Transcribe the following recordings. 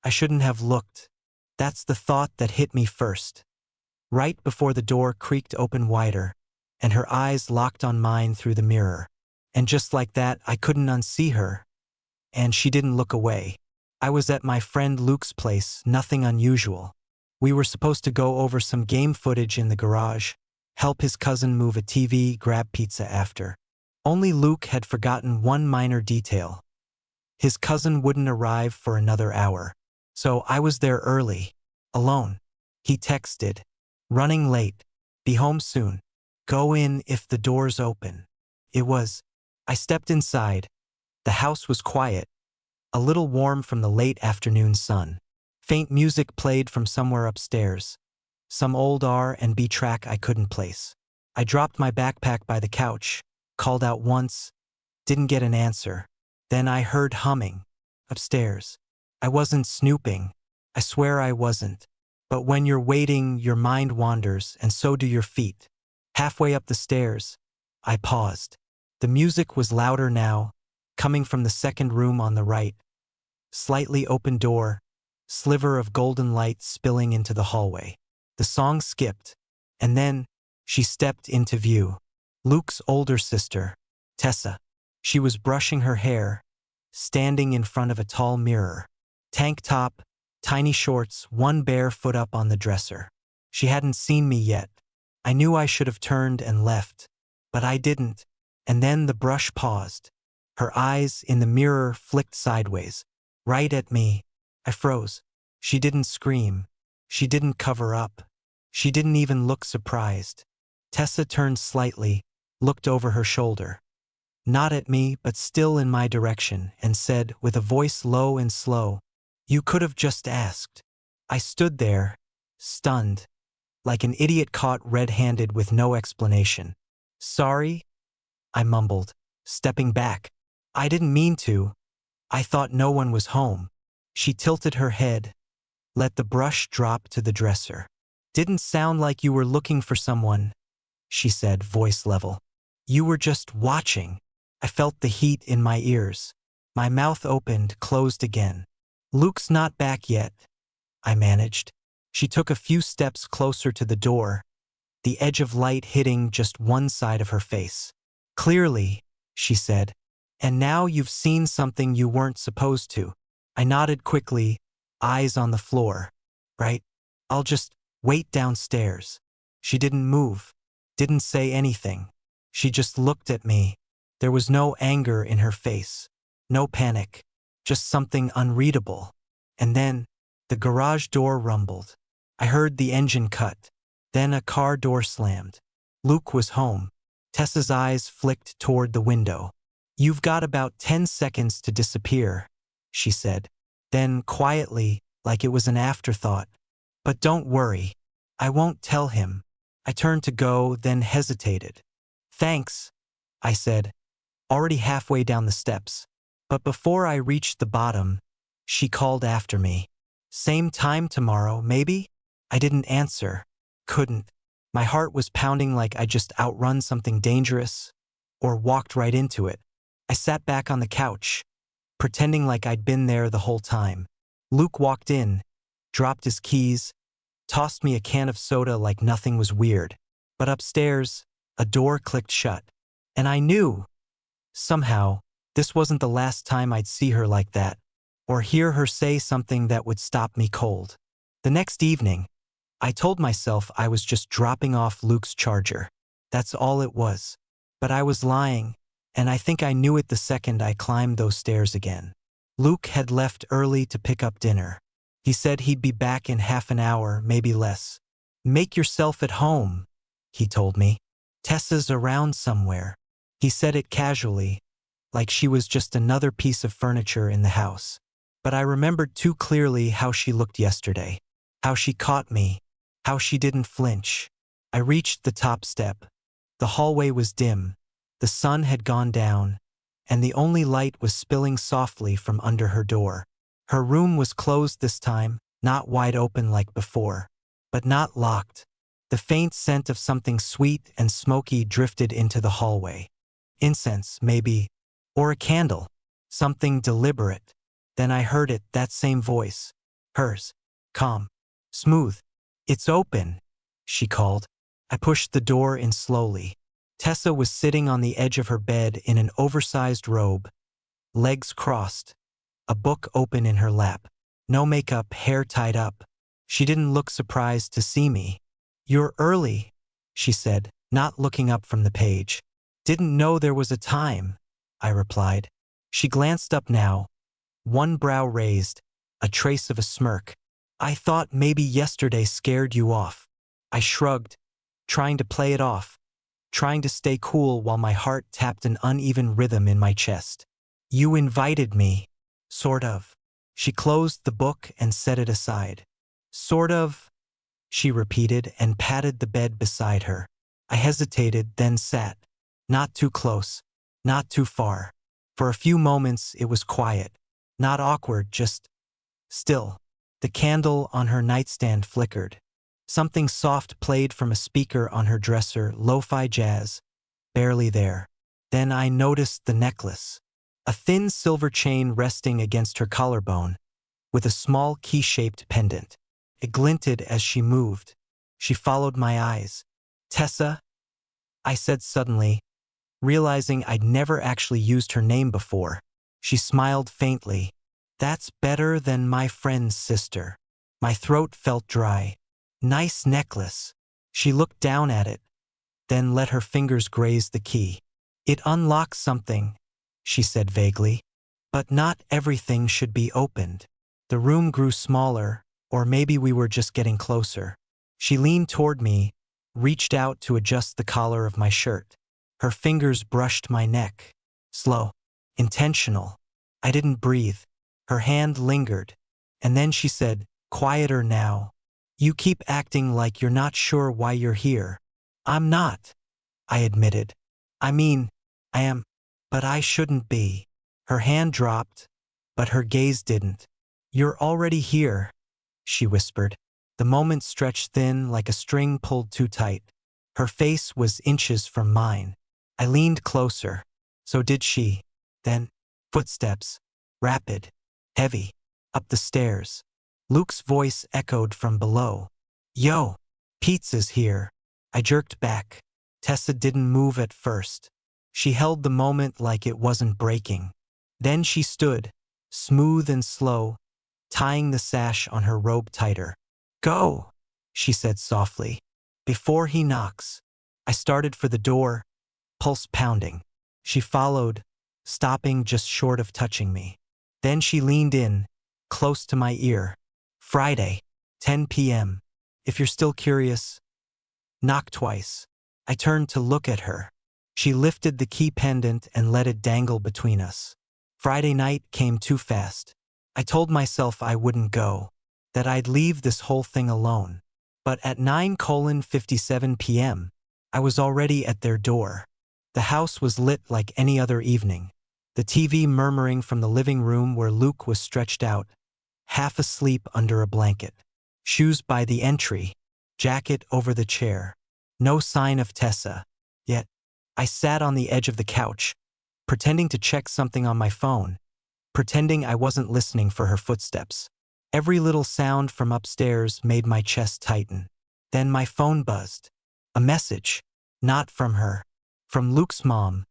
I shouldn't have looked. That's the thought that hit me first. Right before the door creaked open wider, and her eyes locked on mine through the mirror. And just like that, I couldn't unsee her. And she didn't look away. I was at my friend Luke's place, nothing unusual. We were supposed to go over some game footage in the garage, help his cousin move a TV, grab pizza after. Only Luke had forgotten one minor detail. His cousin wouldn't arrive for another hour. So I was there early, alone. He texted, "Running late. Be home soon. Go in if the door's open." I stepped inside. The house was quiet, a little warm from the late afternoon sun. Faint music played from somewhere upstairs, some old R&B track I couldn't place. I dropped my backpack by the couch, called out once, didn't get an answer. Then I heard humming, upstairs. I wasn't snooping, I swear I wasn't. But when you're waiting, your mind wanders, and so do your feet. Halfway up the stairs, I paused. The music was louder now, coming from the second room on the right. Slightly open door, sliver of golden light spilling into the hallway. The song skipped, and then she stepped into view. Luke's older sister, Tessa. She was brushing her hair, standing in front of a tall mirror. Tank top, tiny shorts, one bare foot up on the dresser. She hadn't seen me yet. I knew I should have turned and left, but I didn't. And then the brush paused. Her eyes in the mirror flicked sideways, right at me. I froze. She didn't scream. She didn't cover up. She didn't even look surprised. Tessa turned slightly, looked over her shoulder. Not at me, but still in my direction, and said, with a voice low and slow, "You could have just asked." I stood there, stunned, like an idiot caught red-handed with no explanation. "Sorry?" I mumbled, stepping back. "I didn't mean to. I thought no one was home." She tilted her head, let the brush drop to the dresser. "Didn't sound like you were looking for someone," she said, voice level. "You were just watching." I felt the heat in my ears. My mouth opened, closed again. "Luke's not back yet," I managed. She took a few steps closer to the door, the edge of light hitting just one side of her face. "Clearly," she said. "And now you've seen something you weren't supposed to." I nodded quickly, eyes on the floor. "Right? I'll just wait downstairs." She didn't move, didn't say anything. She just looked at me. There was no anger in her face, no panic, just something unreadable. And then, the garage door rumbled. I heard the engine cut. Then a car door slammed. Luke was home. Tessa's eyes flicked toward the window. "You've got about 10 seconds to disappear," she said. Then, quietly, like it was an afterthought, "But don't worry. I won't tell him." I turned to go, then hesitated. "Thanks," I said, already halfway down the steps. But before I reached the bottom, she called after me. "Same time tomorrow, maybe?" I didn't answer. Couldn't. My heart was pounding like I just outrun something dangerous, or walked right into it. I sat back on the couch, pretending like I'd been there the whole time. Luke walked in, dropped his keys, tossed me a can of soda like nothing was weird. But upstairs, a door clicked shut. And I knew, somehow, this wasn't the last time I'd see her like that, or hear her say something that would stop me cold. The next evening, I told myself I was just dropping off Luke's charger. That's all it was. But I was lying, and I think I knew it the second I climbed those stairs again. Luke had left early to pick up dinner. He said he'd be back in half an hour, maybe less. "Make yourself at home," he told me. "Tessa's around somewhere." He said it casually, like she was just another piece of furniture in the house. But I remembered too clearly how she looked yesterday, how she caught me, how she didn't flinch. I reached the top step. The hallway was dim, the sun had gone down, and the only light was spilling softly from under her door. Her room was closed this time, not wide open like before, but not locked. The faint scent of something sweet and smoky drifted into the hallway. Incense, maybe, or a candle, something deliberate. Then I heard it, that same voice. Hers. Calm. Smooth. "It's open," she called. I pushed the door in slowly. Tessa was sitting on the edge of her bed in an oversized robe, legs crossed, a book open in her lap. No makeup, hair tied up. She didn't look surprised to see me. "You're early," she said, not looking up from the page. "Didn't know there was a time," I replied. She glanced up now, one brow raised, a trace of a smirk. "I thought maybe yesterday scared you off." I shrugged, trying to play it off, trying to stay cool while my heart tapped an uneven rhythm in my chest. "You invited me." "Sort of." She closed the book and set it aside. "Sort of," she repeated and patted the bed beside her. I hesitated, then sat. Not too close, not too far. For a few moments it was quiet. Not awkward, just still. The candle on her nightstand flickered. Something soft played from a speaker on her dresser, lo-fi jazz, barely there. Then I noticed the necklace. A thin silver chain resting against her collarbone, with a small key-shaped pendant. It glinted as she moved. She followed my eyes. "Tessa?" I said suddenly, realizing I'd never actually used her name before. She smiled faintly. "That's better than my friend's sister." My throat felt dry. "Nice necklace." She looked down at it, then let her fingers graze the key. "It unlocks something," she said vaguely. "But not everything should be opened." The room grew smaller, or maybe we were just getting closer. She leaned toward me, reached out to adjust the collar of my shirt. Her fingers brushed my neck. Slow. Intentional. I didn't breathe. Her hand lingered. And then she said, quieter now, "You keep acting like you're not sure why you're here." "I'm not," I admitted. "I mean, I am, but I shouldn't be." Her hand dropped, but her gaze didn't. "You're already here," she whispered. The moment stretched thin like a string pulled too tight. Her face was inches from mine. I leaned closer. So did she. Then, footsteps. Rapid. Heavy. Up the stairs. Luke's voice echoed from below. "Yo, pizza's here." I jerked back. Tessa didn't move at first. She held the moment like it wasn't breaking. Then she stood, smooth and slow, tying the sash on her robe tighter. "Go," she said softly, "before he knocks." I started for the door, pulse pounding. She followed, stopping just short of touching me. Then she leaned in, close to my ear. "Friday, 10 p.m. If you're still curious, knock twice." I turned to look at her. She lifted the key pendant and let it dangle between us. Friday night came too fast. I told myself I wouldn't go, that I'd leave this whole thing alone. But at 9:57 p.m., I was already at their door. The house was lit like any other evening, the TV murmuring from the living room where Luke was stretched out, half asleep under a blanket. Shoes by the entry, jacket over the chair. No sign of Tessa. Yet, I sat on the edge of the couch, pretending to check something on my phone, pretending I wasn't listening for her footsteps. Every little sound from upstairs made my chest tighten. Then my phone buzzed. A message. Not from her. From Luke's mom,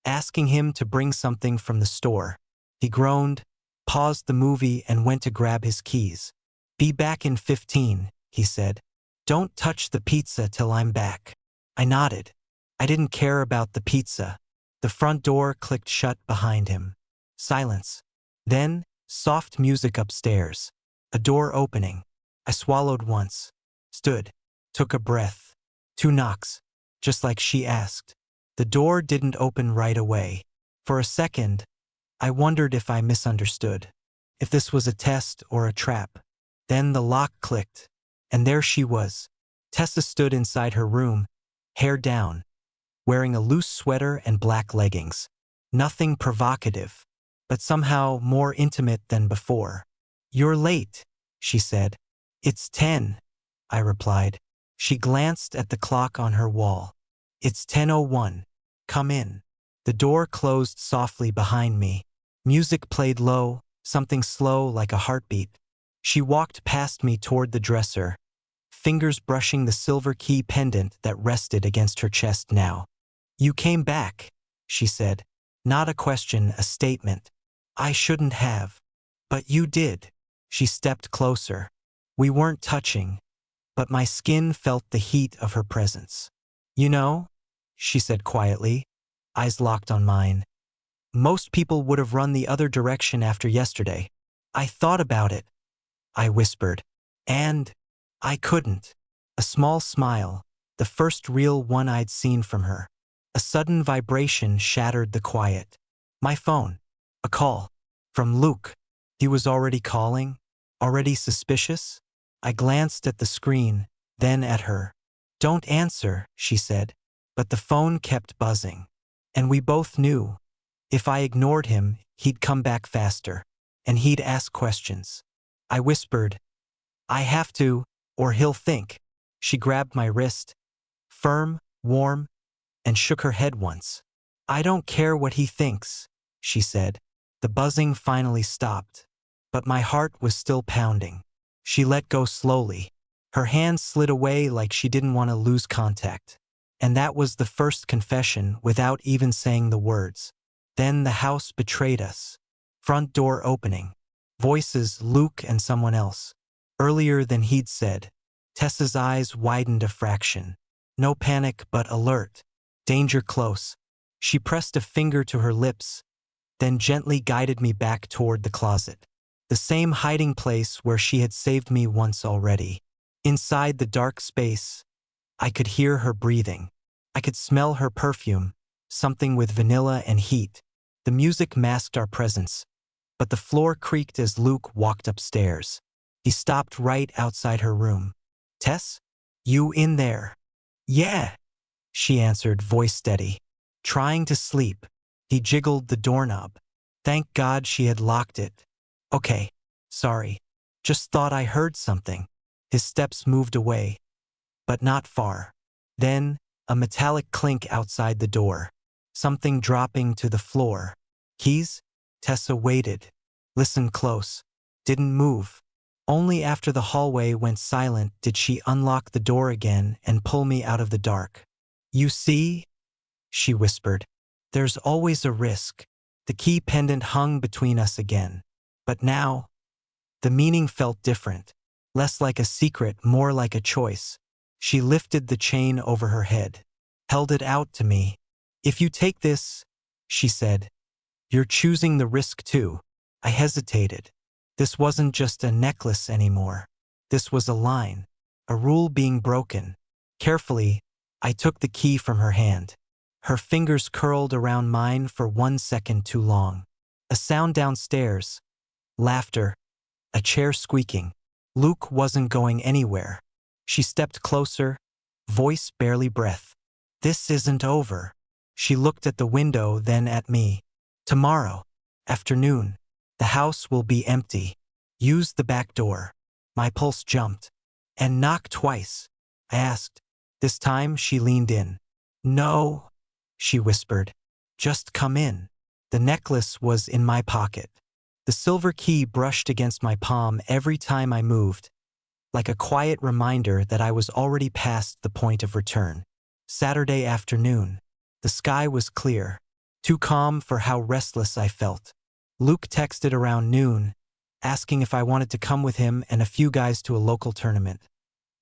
asking him to bring something from the store. He groaned, paused the movie and went to grab his keys. "Be back in 15, he said. "Don't touch the pizza till I'm back." I nodded. I didn't care about the pizza. The front door clicked shut behind him. Silence. Then, soft music upstairs. A door opening. I swallowed once. Stood. Took a breath. 2 knocks. Just like she asked. The door didn't open right away. For a second, I wondered if I misunderstood. If this was a test or a trap. Then the lock clicked. And there she was. Tessa stood inside her room, hair down, wearing a loose sweater and black leggings. Nothing provocative, but somehow more intimate than before. "You're late," she said. "It's 10, I replied. She glanced at the clock on her wall. "It's 10:01. Come in." The door closed softly behind me. Music played low, something slow like a heartbeat. She walked past me toward the dresser, fingers brushing the silver key pendant that rested against her chest now. "You came back," she said. Not a question, a statement. "I shouldn't have. But you did." She stepped closer. We weren't touching, but my skin felt the heat of her presence. "You know," she said quietly, eyes locked on mine, "most people would have run the other direction after yesterday. I thought about it," I whispered. "And I couldn't." A small smile, the first real one I'd seen from her. A sudden vibration shattered the quiet. My phone. A call. From Luke. He was already calling? Already suspicious? I glanced at the screen, then at her. "Don't answer," she said. But the phone kept buzzing. And we both knew. If I ignored him, he'd come back faster. And he'd ask questions. I whispered, "I have to, or he'll think." She grabbed my wrist, firm, warm, and shook her head once. "I don't care what he thinks," she said. The buzzing finally stopped, but my heart was still pounding. She let go slowly. Her hand slid away like she didn't want to lose contact. And that was the first confession without even saying the words. Then the house betrayed us. Front door opening. Voices, Luke and someone else. Earlier than he'd said. Tessa's eyes widened a fraction. No panic, but alert. Danger close. She pressed a finger to her lips, then gently guided me back toward the closet. The same hiding place where she had saved me once already. Inside the dark space, I could hear her breathing. I could smell her perfume, something with vanilla and heat. The music masked our presence, but the floor creaked as Luke walked upstairs. He stopped right outside her room. "Tess? You in there?" "Yeah," she answered, voice steady. "Trying to sleep." He jiggled the doorknob. Thank God she had locked it. "Okay, sorry. Just thought I heard something." His steps moved away, but not far. Then, a metallic clink outside the door. Something dropping to the floor. "Keys?" Tessa waited. Listened close. Didn't move. Only after the hallway went silent did she unlock the door again and pull me out of the dark. "You see?" she whispered. "There's always a risk." The key pendant hung between us again. But now, the meaning felt different. Less like a secret, more like a choice. She lifted the chain over her head. Held it out to me. "If you take this," she said, "you're choosing the risk too." I hesitated. This wasn't just a necklace anymore. This was a line. A rule being broken. Carefully, I took the key from her hand. Her fingers curled around mine for 1 second too long. A sound downstairs. Laughter. A chair squeaking. Luke wasn't going anywhere. She stepped closer, voice barely breath. "This isn't over." She looked at the window, then at me. "Tomorrow, afternoon, the house will be empty. Use the back door." My pulse jumped. "And knock twice?" I asked. This time she leaned in. "No," she whispered. "Just come in." The necklace was in my pocket. The silver key brushed against my palm every time I moved, like a quiet reminder that I was already past the point of return. Saturday afternoon. The sky was clear, too calm for how restless I felt. Luke texted around noon, asking if I wanted to come with him and a few guys to a local tournament.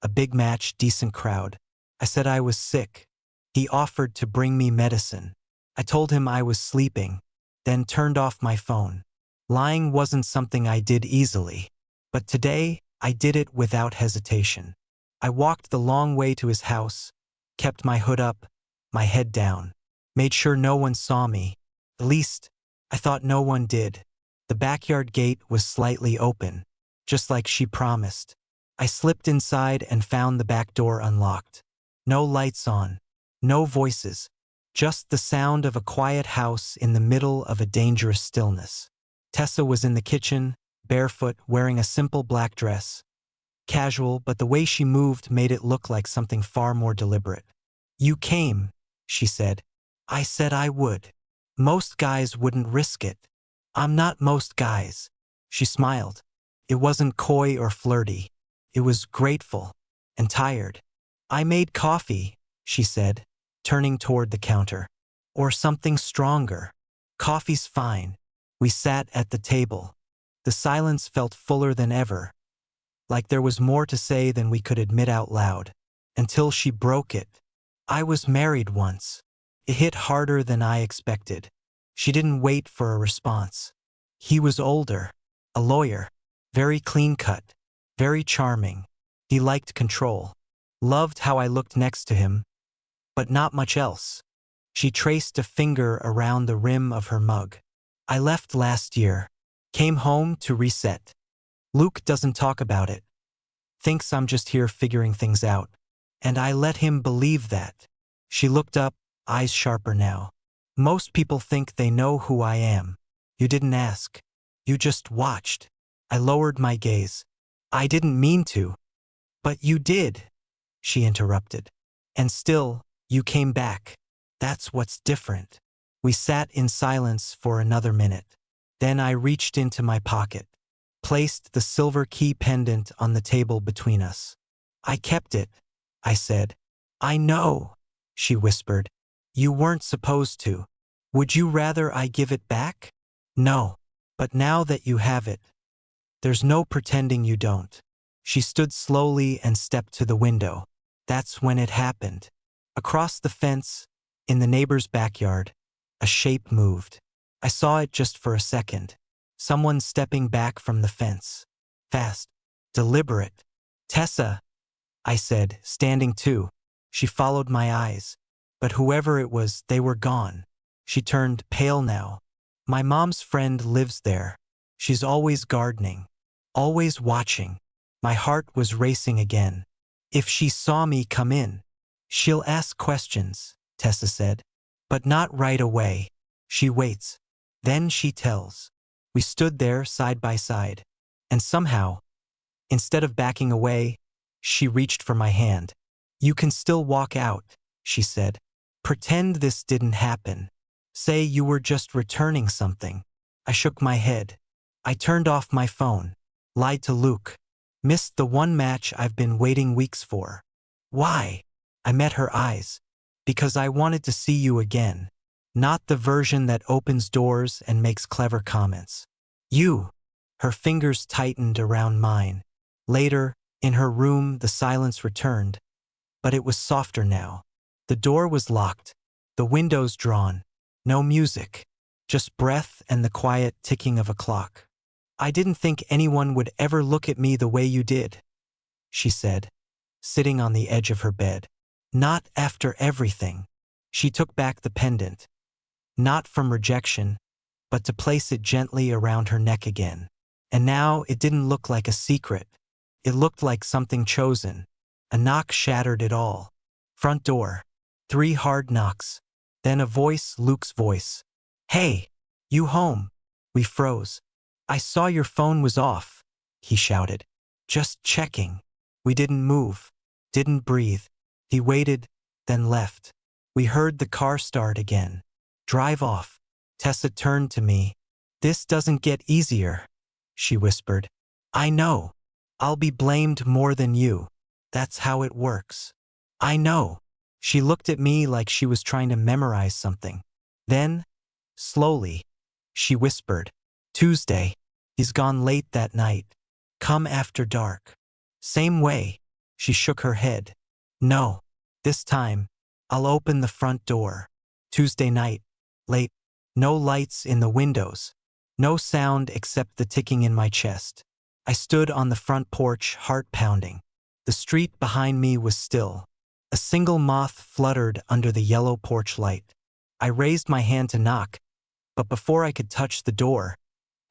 A big match, decent crowd. I said I was sick. He offered to bring me medicine. I told him I was sleeping, then turned off my phone. Lying wasn't something I did easily, but today I did it without hesitation. I walked the long way to his house, kept my hood up, my head down, made sure no one saw me. At least, I thought no one did. The backyard gate was slightly open, just like she promised. I slipped inside and found the back door unlocked. No lights on, no voices, just the sound of a quiet house in the middle of a dangerous stillness. Tessa was in the kitchen, barefoot, wearing a simple black dress. Casual, but the way she moved made it look like something far more deliberate. "You came," she said. "I said I would. Most guys wouldn't risk it." "I'm not most guys." She smiled. It wasn't coy or flirty. It was grateful and tired. "I made coffee," she said, turning toward the counter. "Or something stronger." "Coffee's fine." We sat at the table. The silence felt fuller than ever, like there was more to say than we could admit out loud. Until she broke it. "I was married once." It hit harder than I expected. She didn't wait for a response. "He was older. A lawyer. Very clean-cut. Very charming. He liked control. Loved how I looked next to him. But not much else." She traced a finger around the rim of her mug. "I left last year. Came home to reset. Luke doesn't talk about it. Thinks I'm just here figuring things out. And I let him believe that." She looked up, eyes sharper now. "Most people think they know who I am. You didn't ask. You just watched." I lowered my gaze. "I didn't mean to." "But you did," she interrupted. "And still, you came back. That's what's different." We sat in silence for another minute. Then I reached into my pocket, placed the silver key pendant on the table between us. "I kept it," I said. "I know," she whispered. "You weren't supposed to. Would you rather I give it back?" "No. But now that you have it, there's no pretending you don't." She stood slowly and stepped to the window. That's when it happened. Across the fence, in the neighbor's backyard, a shape moved. I saw it just for a second. Someone stepping back from the fence. Fast. Deliberate. "Tessa," I said, standing too. She followed my eyes. But whoever it was, they were gone. She turned pale now. "My mom's friend lives there. She's always gardening. Always watching." My heart was racing again. "If she saw me come in." "She'll ask questions," Tessa said. "But not right away. She waits. Then she tells." We stood there side by side. And somehow, instead of backing away, she reached for my hand. "You can still walk out," she said. "Pretend this didn't happen. Say you were just returning something." I shook my head. I turned off my phone. Lied to Luke. Missed the one match I've been waiting weeks for. "Why?" I met her eyes. "Because I wanted to see you again. Not the version that opens doors and makes clever comments. You." Her fingers tightened around mine. Later, in her room, the silence returned. But it was softer now. The door was locked. The windows drawn. No music. Just breath and the quiet ticking of a clock. "I didn't think anyone would ever look at me the way you did," she said, sitting on the edge of her bed. "Not after everything." She took back the pendant. Not from rejection, but to place it gently around her neck again. And now it didn't look like a secret. It looked like something chosen. A knock shattered it all. Front door. 3 hard knocks. Then a voice, Luke's voice. "Hey, you home?" We froze. "I saw your phone was off," he shouted. "Just checking." We didn't move. Didn't breathe. He waited, then left. We heard the car start again. "Drive off." Tessa turned to me. "This doesn't get easier," she whispered. "I know. I'll be blamed more than you. That's how it works." "I know." She looked at me like she was trying to memorize something. Then, slowly, she whispered, "Tuesday. He's gone late that night. Come after dark." Same way. She shook her head. "No. This time, I'll open the front door. Tuesday night. Late. No lights in the windows. No sound except the ticking in my chest." I stood on the front porch, heart pounding. The street behind me was still. A single moth fluttered under the yellow porch light. I raised my hand to knock, but before I could touch the door,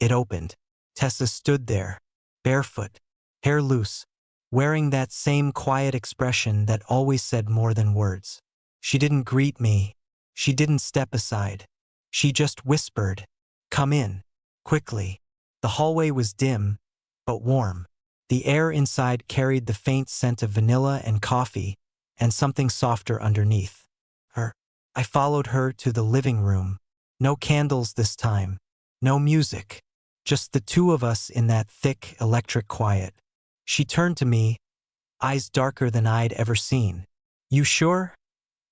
it opened. Tessa stood there, barefoot, hair loose, wearing that same quiet expression that always said more than words. She didn't greet me. She didn't step aside. She just whispered, "Come in." Quickly. The hallway was dim, but warm. The air inside carried the faint scent of vanilla and coffee, and something softer underneath. I followed her to the living room. No candles this time. No music. Just the two of us in that thick, electric quiet. She turned to me, eyes darker than I'd ever seen. "You sure?"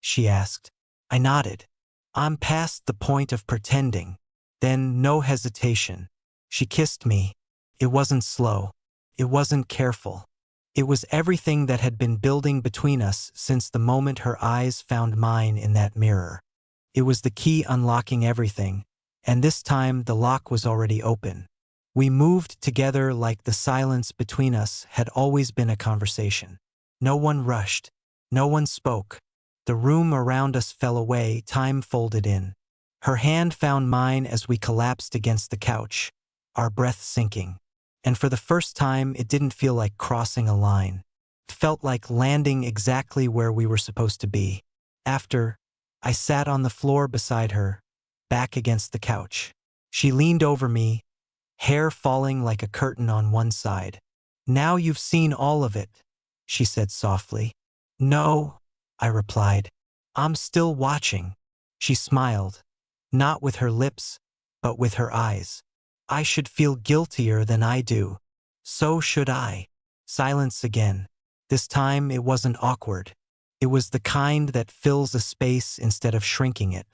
she asked. I nodded. "I'm past the point of pretending." Then, no hesitation. She kissed me. It wasn't slow. It wasn't careful. It was everything that had been building between us since the moment her eyes found mine in that mirror. It was the key unlocking everything, and this time the lock was already open. We moved together like the silence between us had always been a conversation. No one rushed. No one spoke. The room around us fell away, time folded in. Her hand found mine as we collapsed against the couch, our breath sinking. And for the first time, it didn't feel like crossing a line. It felt like landing exactly where we were supposed to be. After, I sat on the floor beside her, back against the couch. She leaned over me, hair falling like a curtain on one side. "Now you've seen all of it," she said softly. "No," I replied. "I'm still watching." She smiled, not with her lips, but with her eyes. "I should feel guiltier than I do." "So should I." Silence again. This time it wasn't awkward. It was the kind that fills a space instead of shrinking it.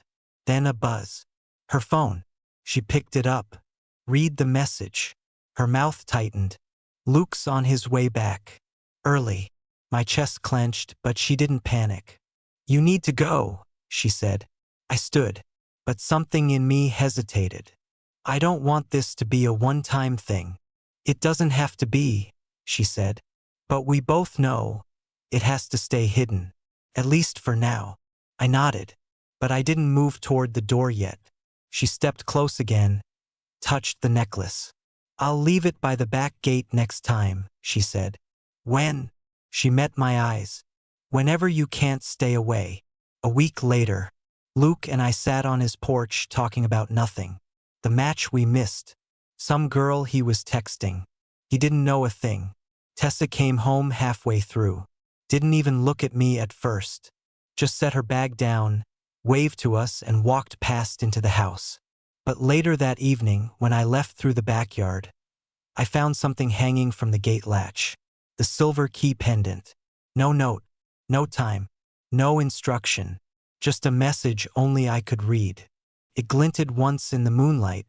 Then a buzz. Her phone. She picked it up. "Read the message." Her mouth tightened. "Luke's on his way back. Early." My chest clenched, but she didn't panic. "You need to go," she said. I stood, but something in me hesitated. "I don't want this to be a one-time thing." "It doesn't have to be," she said. "But we both know it has to stay hidden, at least for now." I nodded, but I didn't move toward the door yet. She stepped close again, touched the necklace. "I'll leave it by the back gate next time," she said. "When?" She met my eyes. "Whenever you can't stay away." A week later, Luke and I sat on his porch talking about nothing. The match we missed. Some girl he was texting. He didn't know a thing. Tessa came home halfway through. Didn't even look at me at first. Just set her bag down, waved to us, and walked past into the house. But later that evening, when I left through the backyard, I found something hanging from the gate latch. The silver key pendant. No note, no time, no instruction. Just a message only I could read. It glinted once in the moonlight,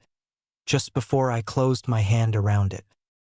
just before I closed my hand around it.